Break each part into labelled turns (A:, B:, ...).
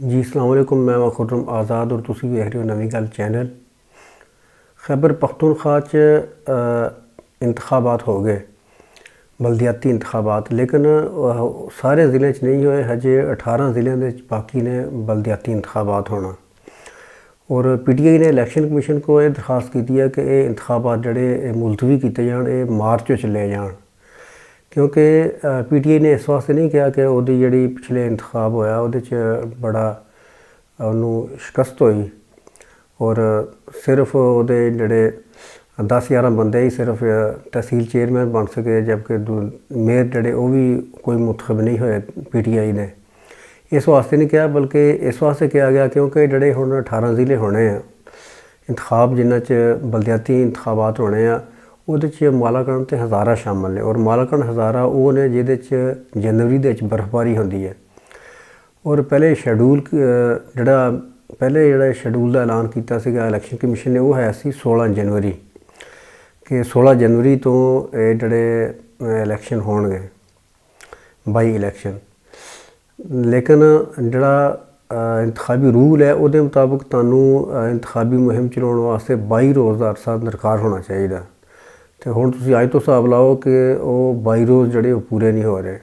A: जी अस्सलाम वालेकुम। मैं खुर्रम आज़ाद और तुसी वेख रहे हो नवी गल चैनल। खैबर पख्तूनख्वा इंतखाबात हो गए, बलदियाती इंतखाबात, लेकिन सारे ज़िले च नहीं होए। हजे 18 ज़िलों के बाकी ने बलदियाती इंतखाबात होना। और PTI ने इलैक्शन कमीशन को यह दरखास्त की है कि ये इंतखाबात जड़े मुलतवी किए जान, ये मार्च च ले जान, क्योंकि PTI ने इस वास्ते नहीं कहा कि वो जी पिछले इंतखाब होया वो बड़ा उन्होंने शिकस्त हुई और सिर्फ वो जड़े 10-11 बंदे ही सिर्फ तहसील चेयरमैन बन सके, जबकि मेयर जड़े वो भी कोई मुंतखब नहीं होए PTI ने। इस वास्ते नहीं कहा, बल्कि इस वास्ते किया गया क्योंकि जड़े हुण 18 ज़िले होने हैं इंतखाब, जिन्हां च बलदियाती इंतखाबात होने हैं, उहदे च मालाकण ते हज़ारा शामिल ने। और मालाकण हज़ारा वो ने जिहदे च जनवरी दे च बर्फबारी होंदी है। और पहले शेड्यूल पहले शेड्यूल का ऐलान किया इलैक्शन कमीशन ने, वो है 16 जनवरी कि 16 जनवरी तो ये जड़े इलैक्शन होणगे, बाई इलैक्शन। लेकिन जड़ा इंतखाबी रूल है उसके मुताबिक तू इंतखाबी मुहिम चलाने वास्ते 22 रोज़ का अरसा दरकार होना चाहिए। तो हुण तुसीं अज तो हिसाब लाओ कि वो 22 रोज़ जड़े पूरे नहीं हो रहे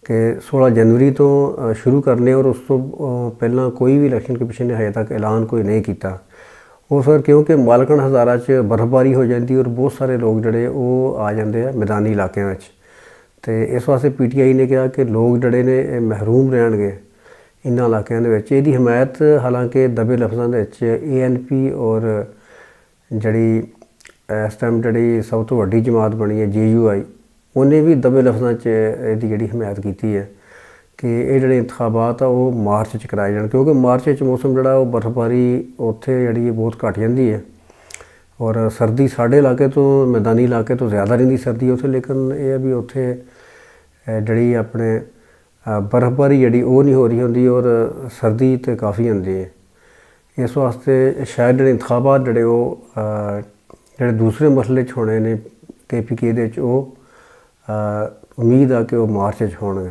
A: कि 16 जनवरी तो शुरू करने, और उस तो पहला कोई भी इलैक्शन कमीशन ने हजे तक ऐलान कोई नहीं किया। वो फिर क्योंकि मालकण हज़ारा च बर्फबारी हो जाती और बहुत सारे लोग जड़े वो आ जाते हैं मैदानी इलाकों में। तो इस वास्ते PTI ने कहा कि लोग जड़े ने महरूम रहणगे इन्हां इलाकों के। इसकी हिमायत हालांकि दबे लफ्ज़ों के ANP और जड़ी इस टाइम जड़ी सब तो वड्डी जमात बनी है JUI, उन्हें भी दबे लफ्ज़ों की हिमायत की है कि ये जड़े इंतखाबात आ वो मार्च च कराए जान, क्योंकि मार्च च मौसम जड़ा वो बर्फबारी उत्थे जी बहुत घट जाती है। और सर्दी साढ़े इलाके तो मैदानी इलाके तो ज़्यादा रही सर्दी उत्थे, लेकिन यह भी उत्थे जड़ी अपने बर्फबारी जी वो नहीं हो रही होंगी और सर्दी तो काफ़ी होंदी है। इस वास्ते शायद जड़े इंतखाबात जड़े वो जड़े दूसरे मसले होने ने KPK दे उम्मीद आ कि वो मार्च च होणगे।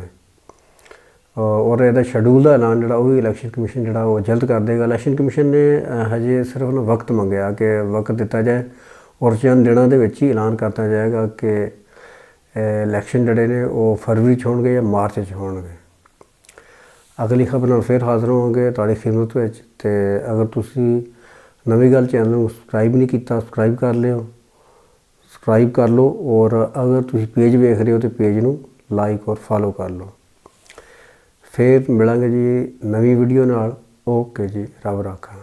A: और यदा शेड्यूल का ऐलान जड़ा वो इलैक्शन कमीशन जड़ा वो जल्द कर देगा। इलैक्शन कमीशन ने हजे सिर्फ ना वक्त मंगया कि वक्त दिता जाए और चंद दिनों के ही ऐलान करता जाएगा कि इलैक्शन जड़े ने वो फरवरी च होणगे या मार्च च होणगे। अगली खबर नाल फिर हाज़र होवांगे तुहाडी खिदमत विच। ते अगर तुसी नवी गल चैनल को सबसक्राइब नहीं किया, सबसक्राइब कर लियो, सबसक्राइब कर लो। और अगर तुसी पेज वेख रहे हो तो पेज नू लाइक और फॉलो कर लो। फिर मिलांगे जी नवी वीडियो नाल। ओके जी, रब राखा।